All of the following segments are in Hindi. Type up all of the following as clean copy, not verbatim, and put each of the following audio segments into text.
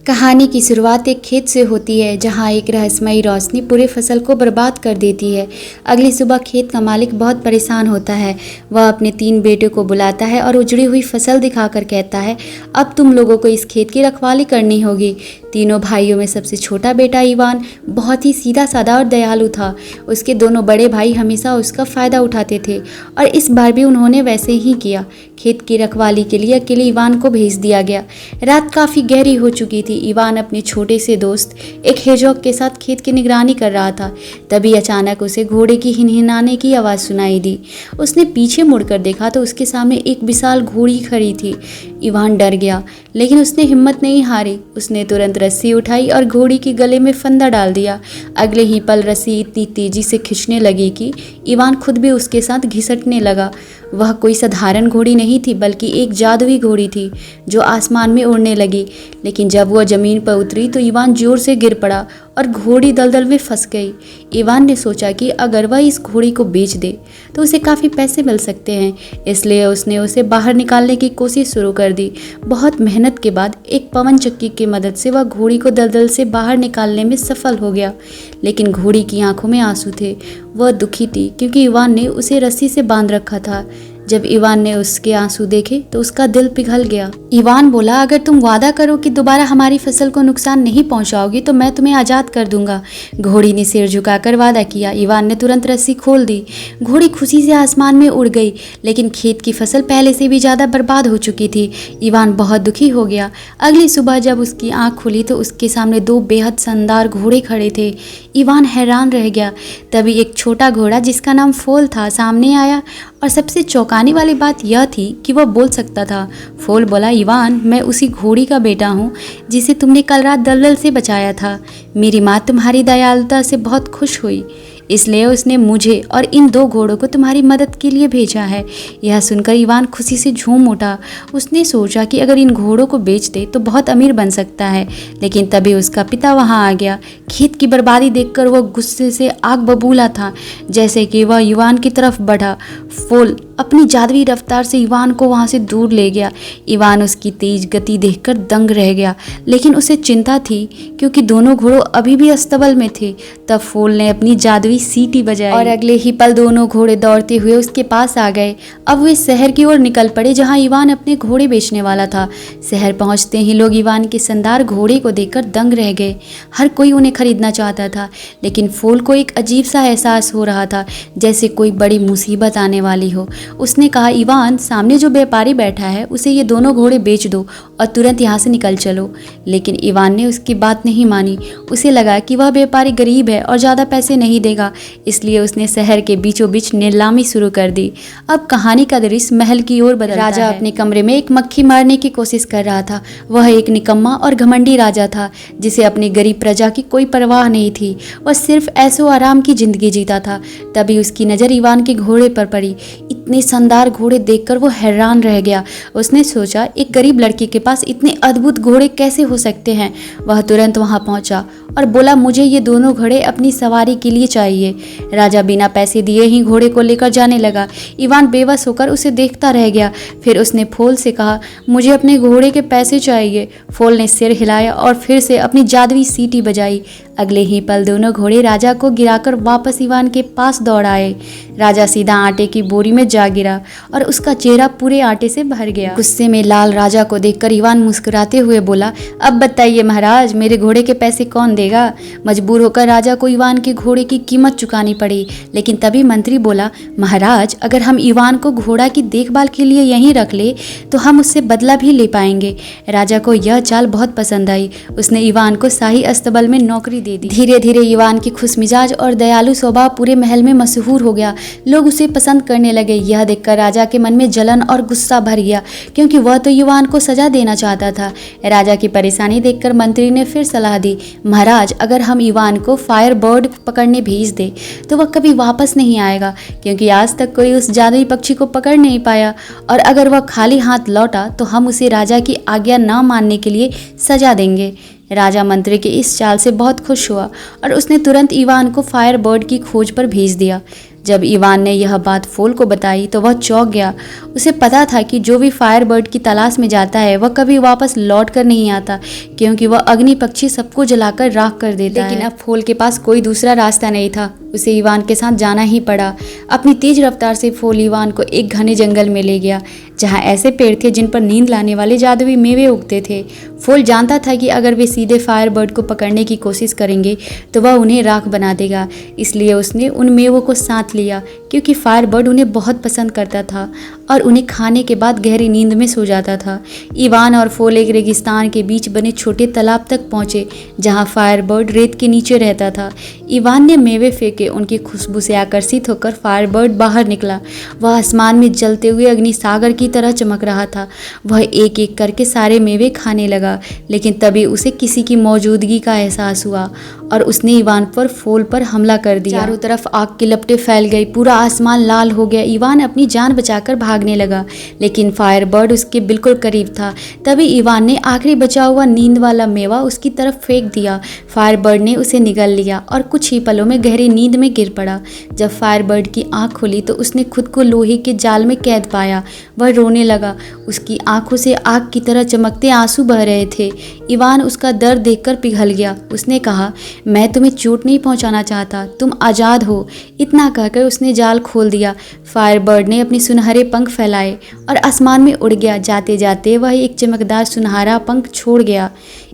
कहानी की शुरुआत एक खेत से होती है जहां एक रहस्यमयी रोशनी पूरे फसल को बर्बाद कर देती है। अगली सुबह खेत का मालिक बहुत परेशान होता है। वह अपने 3 बेटों को बुलाता है और उजड़ी हुई फसल दिखाकर कहता है, अब तुम लोगों को इस खेत की रखवाली करनी होगी। तीनों भाइयों में सबसे छोटा बेटा इवान बहुत ही सीधा साधा और दयालु था। उसके दोनों बड़े भाई हमेशा उसका फ़ायदा उठाते थे और इस बार भी उन्होंने वैसे ही किया। खेत की रखवाली के लिए अकेले इवान को भेज दिया गया। रात काफ़ी गहरी हो चुकी थी। इवान अपने छोटे से दोस्त एक हेजॉग के साथ खेत की निगरानी कर रहा था। तभी अचानक उसे घोड़े की हिनहिनाने की आवाज़ सुनाई दी। उसने पीछे मुड़कर देखा तो उसके सामने एक विशाल घोड़ी खड़ी थी। इवान डर गया, लेकिन उसने हिम्मत नहीं हारी। उसने तुरंत रस्सी उठाई और घोड़ी के गले में फंदा डाल दिया। अगले ही पल रस्सी इतनी तेजी से खींचने लगी कि इवान खुद भी उसके साथ घिसटने लगा। वह कोई साधारण घोड़ी नहीं थी, बल्कि एक जादुई घोड़ी थी जो आसमान में उड़ने लगी। लेकिन जब वह जमीन पर उतरी तो इवान जोर से गिर पड़ा और घोड़ी दलदल में फंस गई। इवान ने सोचा कि अगर वह इस घोड़ी को बेच दे तो उसे काफ़ी पैसे मिल सकते हैं, इसलिए उसने उसे बाहर निकालने की कोशिश शुरू कर दी। बहुत मेहनत के बाद एक पवन चक्की की मदद से वह घोड़ी को दलदल से बाहर निकालने में सफल हो गया। लेकिन घोड़ी की आंखों में आंसू थे। वह दुखी थी क्योंकि इवान ने उसे रस्सी से बांध रखा था। जब इवान ने उसके आंसू देखे तो उसका दिल पिघल गया। इवान बोला, अगर तुम वादा करो कि दोबारा हमारी फसल को नुकसान नहीं पहुंचाओगी तो मैं तुम्हें आज़ाद कर दूंगा। घोड़ी ने सिर झुकाकर वादा किया। इवान ने तुरंत रस्सी खोल दी। घोड़ी खुशी से आसमान में उड़ गई, लेकिन खेत की फसल पहले से भी ज़्यादा बर्बाद हो चुकी थी। इवान बहुत दुखी हो गया। अगली सुबह जब उसकी आँख खुली तो उसके सामने 2 बेहद शानदार घोड़े खड़े थे। इवान हैरान रह गया। तभी एक छोटा घोड़ा जिसका नाम फोल था सामने आया, और सबसे चौंकाने वाली बात यह थी कि वह बोल सकता था। फोल बोला, इवान, मैं उसी घोड़ी का बेटा हूँ जिसे तुमने कल रात दलदल से बचाया था। मेरी माँ तुम्हारी दयालुता से बहुत खुश हुई, इसलिए उसने मुझे और इन 2 घोड़ों को तुम्हारी मदद के लिए भेजा है। यह सुनकर इवान खुशी से झूम उठा। उसने सोचा कि अगर इन घोड़ों को बेच दे तो बहुत अमीर बन सकता है। लेकिन तभी उसका पिता वहां आ गया। खेत की बर्बादी देखकर वह गुस्से से आग बबूला था। जैसे कि वह इवान की तरफ बढ़ा, फोल अपनी जादुई रफ्तार से इवान को वहां से दूर ले गया। इवान उसकी तेज गति देखकर दंग रह गया, लेकिन उसे चिंता थी क्योंकि दोनों घोड़ों अभी भी अस्तबल में थे। तब फोल ने अपनी जादुई सीटी बजाई और अगले ही पल दोनों घोड़े दौड़ते हुए उसके पास आ गए। अब वे शहर की ओर निकल पड़े जहां इवान अपने घोड़े बेचने वाला था। शहर पहुंचते ही लोग इवान के शानदार घोड़े को देखकर दंग रह गए। हर कोई उन्हें खरीदना चाहता था, लेकिन फोल को एक अजीब सा एहसास हो रहा था, जैसे कोई बड़ी मुसीबत आने वाली हो। उसने कहा, इवान, सामने जो व्यापारी बैठा है उसे ये दोनों घोड़े बेच दो और तुरंत यहाँ से निकल चलो। लेकिन इवान ने उसकी बात नहीं मानी। उसे लगा कि वह व्यापारी गरीब है और ज़्यादा पैसे नहीं देगा, इसलिए उसने शहर के बीचों बीच नीलामी शुरू कर दी। अब कहानी का दृश्य महल की ओर बदलता है। राजा अपने कमरे में एक मक्खी मारने की कोशिश कर रहा था। वह एक निकम्मा और घमंडी राजा था जिसे अपनी गरीब प्रजा की कोई परवाह नहीं थी। वह सिर्फ ऐशो आराम की जिंदगी जीता था। तभी उसकी नज़र इवान के घोड़े पर पड़ी। इतने शानदार घोड़े देखकर वो हैरान रह गया। उसने सोचा, एक गरीब लड़के के पास इतने अद्भुत घोड़े कैसे हो सकते हैं। वह तुरंत वहां पहुंचा और बोला, मुझे ये दोनों घोड़े अपनी सवारी के लिए चाहिए। राजा बिना पैसे दिए ही घोड़े को लेकर जाने लगा। इवान बेबस होकर उसे देखता रह गया। फिर उसने फोल से कहा, मुझे अपने घोड़े के पैसे चाहिए। फोल ने सिर हिलाया और फिर से अपनी जादुई सीटी बजाई। अगले ही पल दोनों घोड़े राजा को गिराकर वापस इवान के पास दौड़ आए। राजा सीधा आटे की बोरी में जा गिरा और उसका चेहरा पूरे आटे से भर गया। गुस्से में लाल राजा को देखकर इवान मुस्कुराते हुए बोला, अब बताइए महाराज, मेरे घोड़े के पैसे कौन देगा। मजबूर होकर राजा को इवान के घोड़े की कीमत चुकानी पड़ी। लेकिन तभी मंत्री बोला, महाराज, अगर हम इवान को घोड़ा की देखभाल के लिए यहीं रख ले तो हम उससे बदला भी ले पाएंगे। राजा को यह चाल बहुत पसंद आई। उसने इवान को शाही अस्तबल में नौकरी दे दी। धीरे धीरे इवान की खुशमिजाज और दयालु स्वभाव पूरे महल में मशहूर हो गया। लोग उसे पसंद करने लगे। यह देखकर राजा के मन में जलन और गुस्सा भर गया, क्योंकि वह तो इवान को सजा देना चाहता था। राजा की परेशानी देखकर मंत्री ने फिर सलाह दी, महाराज, अगर हम इवान को फायर बर्ड पकड़ने भेज दे तो वह कभी वापस नहीं आएगा, क्योंकि आज तक कोई उस जादुई पक्षी को पकड़ नहीं पाया। और अगर वह खाली हाथ लौटा तो हम उसे राजा की आज्ञा न मानने के लिए सजा देंगे। राजा मंत्री के इस चाल से बहुत खुश हुआ और उसने तुरंत इवान को फायर बर्ड की खोज पर भेज दिया। जब इवान ने यह बात फोल को बताई तो वह चौंक गया। उसे पता था कि जो भी फायर बर्ड की तलाश में जाता है वह कभी वापस लौट कर नहीं आता, क्योंकि वह अग्नि पक्षी सबको जलाकर राख कर देता है। लेकिन अब फोल के पास कोई दूसरा रास्ता नहीं था, उसे इवान के साथ जाना ही पड़ा। अपनी तेज रफ्तार से फोल इवान को एक घने जंगल में ले गया, जहाँ ऐसे पेड़ थे जिन पर नींद लाने वाले जादुई मेवे उगते थे। फोल जानता था कि अगर वे सीधे फायर बर्ड को पकड़ने की कोशिश करेंगे तो वह उन्हें राख बना देगा, इसलिए उसने उन मेवों को साथ लिया, क्योंकि फायर बर्ड उन्हें बहुत पसंद करता था और उन्हें खाने के बाद गहरी नींद में सो जाता था। इवान और फोल एक रेगिस्तान के बीच बने छोटे तालाब तक पहुंचे, जहां फायर बर्ड रेत के नीचे रहता था। इवान ने मेवे फेंके, उनकी खुशबू से आकर्षित होकर फायर बर्ड बाहर निकला। वह आसमान में जलते हुए अग्निसागर की तरह चमक रहा था। वह एक एक करके सारे मेवे खाने लगा, लेकिन तभी उसे किसी की मौजूदगी का एहसास हुआ और उसने इवान पर फोल पर हमला कर दिया। चारों तरफ आग की लपटें फैल गई, पूरा आसमान लाल हो गया। इवान अपनी जान बचाकर भागने लगा, लेकिन फायर बर्ड उसके बिल्कुल करीब था। तभी इवान ने आखिरी बचा हुआ नींद वाला मेवा उसकी तरफ फेंक दिया। फायर बर्ड ने उसे निगल लिया और कुछ ही पलों में गहरी नींद में गिर पड़ा। जब फायर बर्ड की आंख खुली तो उसने खुद को लोहे के जाल में कैद पाया। वह रोने लगा, उसकी आंखों से आग की तरह चमकते आंसू बह रहे थे। इवान उसका दर्द देखकर पिघल गया। उसने कहा, मैं तुम्हें चोट नहीं पहुंचाना चाहता, तुम आज़ाद हो। इतना कहकर उसने जाल खोल दिया। फायर बर्ड ने अपने सुनहरे पंख फैलाए और आसमान में उड़ गया। जाते जाते वह एक चमकदार सुनहरा पंख छोड़ गया।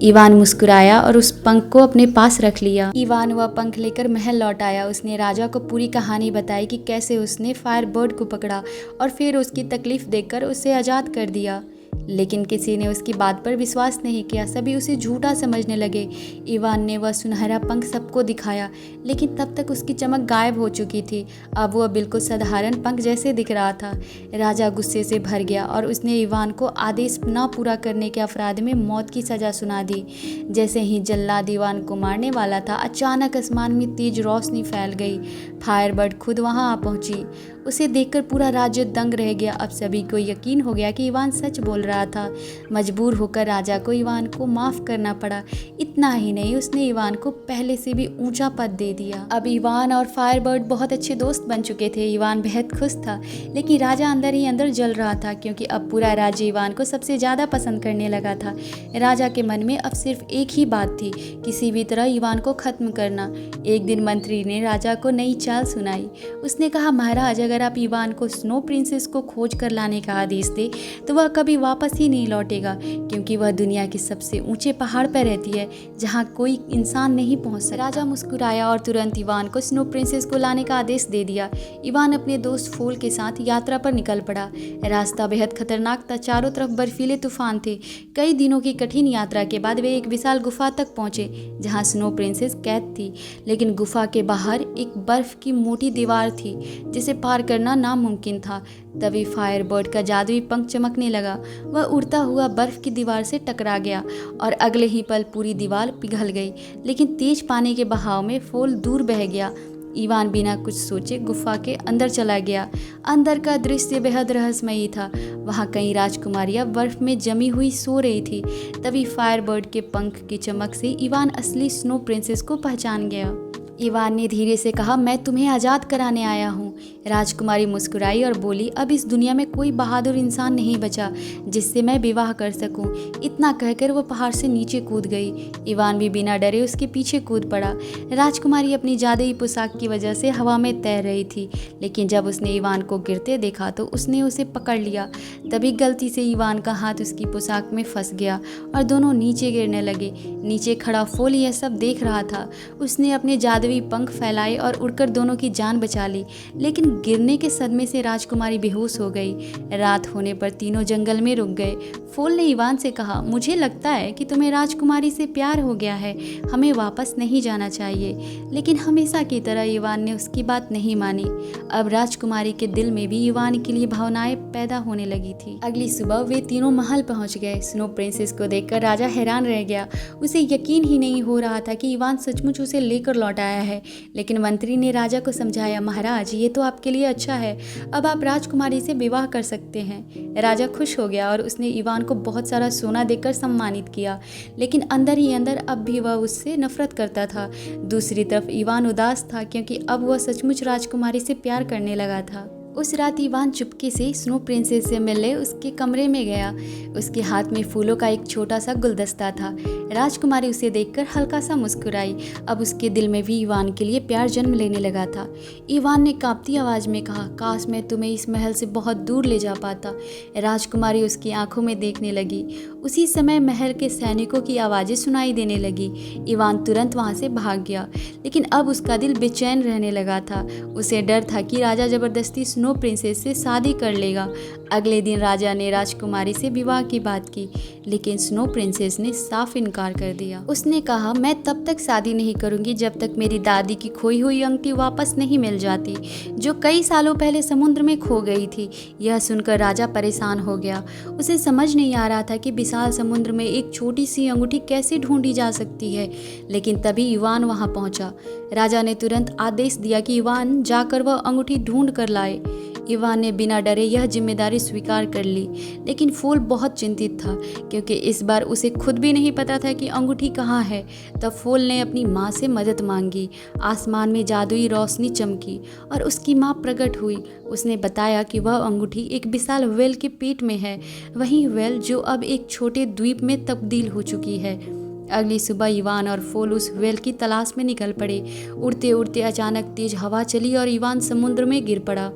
इवान मुस्कुराया और उस पंख को अपने पास रख लिया। इवान वह पंख लेकर महल लौट आया। उसने राजा को पूरी कहानी बताई कि कैसे उसने फायर बर्ड को पकड़ा और फिर उसकी तकलीफ देखकर उसे आज़ाद कर दिया। लेकिन किसी ने उसकी बात पर विश्वास नहीं किया, सभी उसे झूठा समझने लगे। इवान ने वह सुनहरा पंख सबको दिखाया, लेकिन तब तक उसकी चमक गायब हो चुकी थी। अब वह बिल्कुल साधारण पंख जैसे दिख रहा था। राजा गुस्से से भर गया और उसने इवान को आदेश न पूरा करने के अपराध में मौत की सज़ा सुना दी। जैसे ही जल्लाद इवान को मारने वाला था, अचानक आसमान में तेज रोशनी फैल गई। फायर बर्ड खुद वहां आ पहुंची। उसे देखकर पूरा राज्य दंग रह गया। अब सभी को यकीन हो गया कि इवान सच बोल रहा था। मजबूर होकर राजा को इवान को माफ़ करना पड़ा। इतना ही नहीं, उसने इवान को पहले से भी ऊंचा पद दे दिया। अब इवान और फायर बर्ड बहुत अच्छे दोस्त बन चुके थे। इवान बेहद खुश था, लेकिन राजा अंदर ही अंदर जल रहा था, क्योंकि अब पूरा राज्य इवान को सबसे ज़्यादा पसंद करने लगा था। राजा के मन में अब सिर्फ एक ही बात थी, किसी भी तरह इवान को ख़त्म करना। एक दिन मंत्री ने राजा को नई चाल सुनाई। उसने कहा, महाराज, अगर आप इवान को स्नो प्रिंसेस को खोज कर लाने का आदेश दे तो वह कभी वापस ही नहीं लौटेगा, क्योंकि वह दुनिया के सबसे ऊंचे पहाड़ पर रहती है, जहां कोई इंसान नहीं पहुंच सकता। राजा मुस्कुराया और तुरंत इवान को स्नो प्रिंसेस को लाने का आदेश दे दिया। इवान अपने दोस्त फोल के साथ यात्रा पर निकल पड़ा। रास्ता बेहद खतरनाक था, चारों तरफ बर्फीले तूफान थे। कई दिनों की कठिन यात्रा के बाद वे एक विशाल गुफा तक पहुंचे, जहां स्नो प्रिंसेस कैद थी। लेकिन गुफा के बाहर एक बर्फ की मोटी दीवार थी, जिसे पार करना नामुमकिन था। तभी फायर बर्ड का जादुई पंख चमकने लगा। वह उड़ता हुआ बर्फ की दीवार से टकरा गया और अगले ही पल पूरी दीवार पिघल गई। लेकिन तेज पानी के बहाव में फोल दूर बह गया। इवान बिना कुछ सोचे गुफा के अंदर चला गया। अंदर का दृश्य बेहद रहस्यमयी था। वहाँ कई राजकुमारियाँ बर्फ में जमी हुई सो रही थी। तभी फायर बर्ड के पंख की चमक से इवान असली स्नो प्रिंसेस को पहचान गया। इवान ने धीरे से कहा, मैं तुम्हें आज़ाद कराने आया हूँ। राजकुमारी मुस्कुराई और बोली, अब इस दुनिया में कोई बहादुर इंसान नहीं बचा जिससे मैं विवाह कर सकूं। इतना कहकर वो पहाड़ से नीचे कूद गई। इवान भी बिना डरे उसके पीछे कूद पड़ा। राजकुमारी अपनी जादुई पोशाक की वजह से हवा में तैर रही थी, लेकिन जब उसने इवान को गिरते देखा तो उसने उसे पकड़ लिया। तभी गलती से इवान का हाथ उसकी पोशाक में फंस गया और दोनों नीचे गिरने लगे। नीचे खड़ा फोल यह सब देख रहा था। उसने अपने जादुई पंख फैलाए और उड़कर दोनों की जान बचा ली, लेकिन गिरने के सदमे से राजकुमारी बेहोश हो गई। रात होने पर तीनों जंगल में रुक गए। फोल ने इवान से कहा, मुझे लगता है कि तुम्हें राजकुमारी से प्यार हो गया है, हमें वापस नहीं जाना चाहिए। लेकिन हमेशा की तरह इवान ने उसकी बात नहीं मानी। अब राजकुमारी के दिल में भी इवान के लिए भावनाएं पैदा होने लगी थी। अगली सुबह वे तीनों महल पहुंच गए। स्नो प्रिंसेस को देखकर राजा हैरान रह गया। उसे यकीन ही नहीं हो रहा था कि इवान सचमुच उसे लेकर लौट आया है। लेकिन मंत्री ने राजा को समझाया, महाराज, ये तो आपकी आपके लिए अच्छा है, अब आप राजकुमारी से विवाह कर सकते हैं। राजा खुश हो गया और उसने इवान को बहुत सारा सोना देकर सम्मानित किया, लेकिन अंदर ही अंदर अब भी वह उससे नफरत करता था। दूसरी तरफ इवान उदास था क्योंकि अब वह सचमुच राजकुमारी से प्यार करने लगा था। उस रात इवान चुपके से स्नो प्रिंसेस से मिलने उसके कमरे में गया। उसके हाथ में फूलों का एक छोटा सा गुलदस्ता था। राजकुमारी उसे देखकर हल्का सा मुस्कुराई। अब उसके दिल में भी इवान के लिए प्यार जन्म लेने लगा था। इवान ने कांपती आवाज़ में कहा, काश मैं तुम्हें इस महल से बहुत दूर ले जा पाता। राजकुमारी उसकी आंखों में देखने लगी। उसी समय महल के सैनिकों की आवाज़ें सुनाई देने लगी। इवान तुरंत वहाँ से भाग गया, लेकिन अब उसका दिल बेचैन रहने लगा था। उसे डर था कि राजा जबरदस्ती स्नो प्रिंसेस से शादी कर लेगा। अगले दिन राजा ने राजकुमारी से विवाह की बात की, लेकिन स्नो प्रिंसेस ने साफ इनकार कर दिया। उसने कहा, मैं तब तक शादी नहीं करूंगी जब तक मेरी दादी की खोई हुई अंगूठी वापस नहीं मिल जाती, जो कई सालों पहले समुद्र में खो गई थी। यह सुनकर राजा परेशान हो गया। उसे समझ नहीं आ रहा था कि विशाल समुद्र में एक छोटी सी अंगूठी कैसे ढूंढी जा सकती है। लेकिन तभी इवान वहां पहुंचा। राजा ने तुरंत आदेश दिया कि इवान जाकर वह अंगूठी ढूंढ कर लाए। इवान ने बिना डरे यह जिम्मेदारी स्वीकार कर ली, लेकिन फूल बहुत चिंतित था क्योंकि इस बार उसे खुद भी नहीं पता था कि अंगूठी कहाँ है। तब फूल ने अपनी माँ से मदद मांगी। आसमान में जादुई रोशनी चमकी और उसकी माँ प्रकट हुई। उसने बताया कि वह अंगूठी एक विशाल व्हेल के पेट में है, वही व्हेल जो अब एक छोटे द्वीप में तब्दील हो चुकी है। अगली सुबह इवान और फूल उस व्हेल की तलाश में निकल पड़े। उड़ते उड़ते अचानक तेज हवा चली और इवान समुद्र में गिर पड़ा।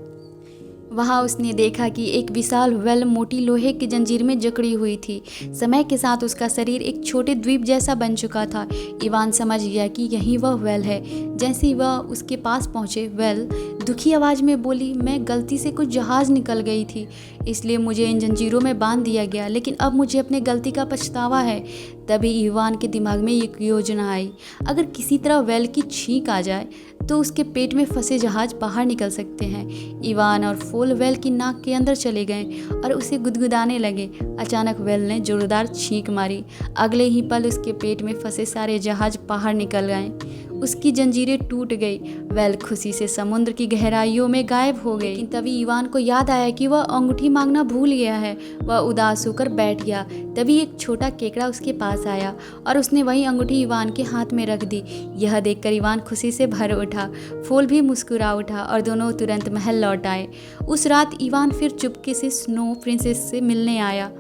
वहाँ उसने देखा कि एक विशाल व्हेल मोटी लोहे की जंजीर में जकड़ी हुई थी। समय के साथ उसका शरीर एक छोटे द्वीप जैसा बन चुका था। इवान समझ गया कि यही वह व्हेल है। जैसे ही वह उसके पास पहुँचे, व्हेल दुखी आवाज़ में बोली, मैं गलती से कुछ जहाज़ निकल गई थी, इसलिए मुझे इन जंजीरों में बांध दिया गया, लेकिन अब मुझे अपने गलती का पछतावा है। तभी इवान के दिमाग में एक योजना आई। अगर किसी तरह व्हेल की छींक आ जाए तो उसके पेट में फंसे जहाज बाहर निकल सकते हैं। इवान और फूल व्हेल की नाक के अंदर चले गए और उसे गुदगुदाने लगे। अचानक व्हेल ने जोरदार छींक मारी। अगले ही पल उसके पेट में फंसे सारे जहाज बाहर निकल गए। उसकी जंजीरें टूट गई। व्हेल खुशी से समुद्र की गहराइयों में गायब हो गई। लेकिन तभी इवान को याद आया कि वह अंगूठी मांगना भूल गया है। वह उदास होकर बैठ गया। तभी एक छोटा केकड़ा उसके पास आया और उसने वही अंगूठी इवान के हाथ में रख दी। यह देखकर इवान खुशी से भर उठा। फूल भी मुस्कुरा उठा और दोनों तुरंत महल लौट आए। उस रात इवान फिर चुपके से स्नो प्रिंसेस से मिलने आया।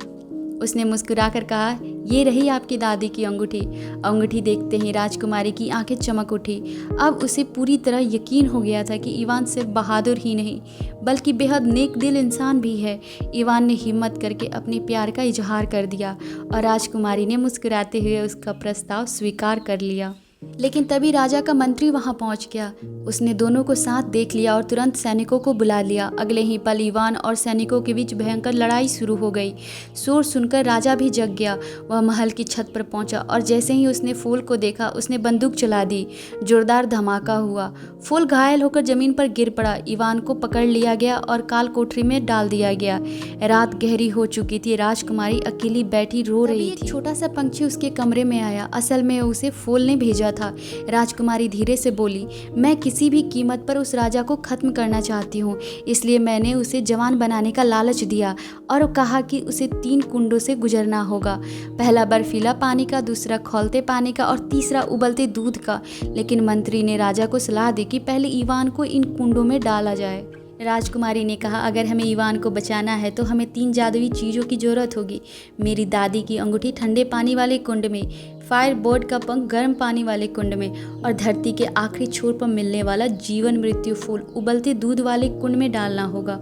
उसने मुस्कुराकर कहा, ये रही आपकी दादी की अंगूठी। अंगूठी देखते ही राजकुमारी की आंखें चमक उठी। अब उसे पूरी तरह यकीन हो गया था कि इवान सिर्फ बहादुर ही नहीं बल्कि बेहद नेक दिल इंसान भी है। इवान ने हिम्मत करके अपने प्यार का इजहार कर दिया और राजकुमारी ने मुस्कुराते हुए उसका प्रस्ताव स्वीकार कर लिया। लेकिन तभी राजा का मंत्री वहां पहुंच गया। उसने दोनों को साथ देख लिया और तुरंत सैनिकों को बुला लिया। अगले ही पल इवान और सैनिकों के बीच भयंकर लड़ाई शुरू हो गई। शोर सुनकर राजा भी जग गया। वह महल की छत पर पहुंचा और जैसे ही उसने फूल को देखा, उसने बंदूक चला दी। जोरदार धमाका हुआ। फूल घायल होकर जमीन पर गिर पड़ा। इवान को पकड़ लिया गया और काल कोठरी में डाल दिया गया। रात गहरी हो चुकी थी। राजकुमारी अकेली बैठी रो रही थी। छोटा सा पंछी उसके कमरे में आया। असल में उसे फूल ने भेजा था। राजकुमारी धीरे से बोली, मैं किसी भी कीमत पर उस राजा को खत्म करना चाहती हूँ, इसलिए मैंने उसे जवान बनाने का लालच दिया और कहा कि उसे 3 कुंडों से गुजरना होगा। पहला बर्फीला पानी का, दूसरा खौलते पानी का और तीसरा उबलते दूध का। लेकिन मंत्री ने राजा को सलाह दी कि पहले इवान को इन कुंडों में डाला जाए। राजकुमारी ने कहा, अगर हमें इवान को बचाना है तो हमें 3 जादुई चीज़ों की ज़रूरत होगी। मेरी दादी की अंगूठी ठंडे पानी वाले कुंड में, फायर बर्ड का पंख गर्म पानी वाले कुंड में और धरती के आखिरी छोर पर मिलने वाला जीवन मृत्यु फूल उबलते दूध वाले कुंड में डालना होगा।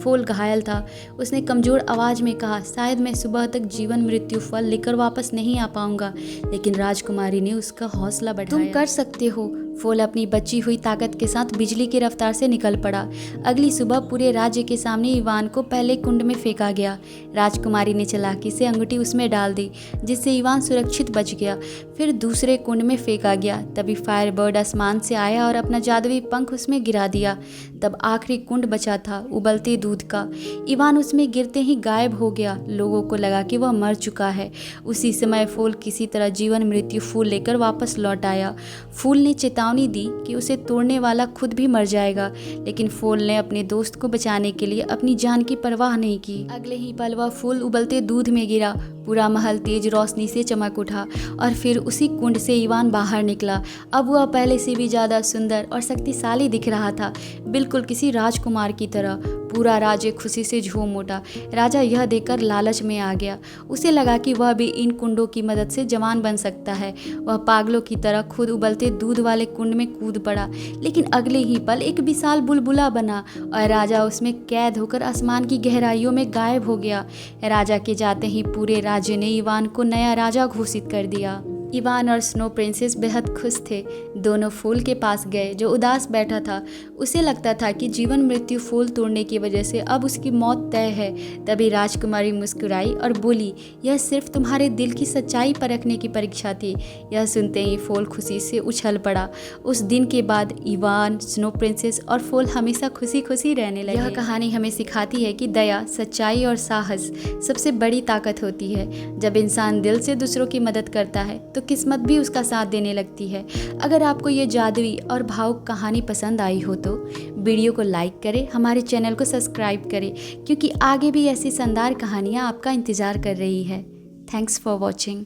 फूल घायल था। उसने कमज़ोर आवाज़ में कहा, शायद मैं सुबह तक जीवन मृत्यु फल लेकर वापस नहीं आ पाऊंगा। लेकिन राजकुमारी ने उसका हौसला बढ़ाया। तुम कर सकते हो। फूल अपनी बची हुई ताकत के साथ बिजली की रफ्तार से निकल पड़ा। अगली सुबह पूरे राज्य के सामने इवान को पहले कुंड में फेंका गया। राजकुमारी ने चालाकी से अंगूठी उसमें डाल दी, जिससे इवान सुरक्षित बच गया। फिर दूसरे कुंड में फेंका गया। तभी फायर बर्ड आसमान से आया और अपना जादुई पंख उसमें गिरा दिया। तब आखिरी कुंड बचा था, उबलते दूध का। इवान उसमें गिरते ही गायब हो गया। लोगों को लगा कि वह मर चुका है। उसी समय फूल किसी तरह जीवन मृत्यु फूल लेकर वापस लौट आया। फूल ने चेतावनी चेतावनी दी कि उसे तोड़ने वाला खुद भी मर जाएगा, लेकिन फूल ने अपने दोस्त को बचाने के लिए अपनी जान की परवाह नहीं की। अगले ही पल वह फूल उबलते दूध में गिरा। पूरा महल तेज रोशनी से चमक उठा और फिर उसी कुंड से इवान बाहर निकला। अब वह पहले से भी ज़्यादा सुंदर और शक्तिशाली दिख रहा था, बिल्कुल किसी राजकुमार की तरह। पूरा राज्य खुशी से झूम उठा। राजा यह देखकर लालच में आ गया। उसे लगा कि वह भी इन कुंडों की मदद से जवान बन सकता है। वह पागलों की तरह खुद उबलते दूध वाले कुंड में कूद पड़ा, लेकिन अगले ही पल एक विशाल बुलबुला बना और राजा उसमें कैद होकर आसमान की गहराइयों में गायब हो गया। राजा के जाते ही पूरे राज्य ने इवान को नया राजा घोषित कर दिया। इवान और स्नो प्रिंसेस बेहद खुश थे। दोनों फूल के पास गए जो उदास बैठा था। उसे लगता था कि जीवन मृत्यु फूल तोड़ने की वजह से अब उसकी मौत तय है। तभी राजकुमारी मुस्कुराई और बोली, यह सिर्फ तुम्हारे दिल की सच्चाई परखने की परीक्षा थी। यह सुनते ही फूल खुशी से उछल पड़ा। उस दिन के बाद इवान, स्नो प्रिंसेस और फूल हमेशा खुशी खुशी रहने लगे। यह कहानी हमें सिखाती है कि दया, सच्चाई और साहस सबसे बड़ी ताकत होती है। जब इंसान दिल से दूसरों की मदद करता है तो किस्मत भी उसका साथ देने लगती है। अगर आपको ये जादुई और भावुक कहानी पसंद आई हो तो वीडियो को लाइक करें, हमारे चैनल को सब्सक्राइब करें, क्योंकि आगे भी ऐसी शानदार कहानियाँ आपका इंतज़ार कर रही है। Thanks for watching.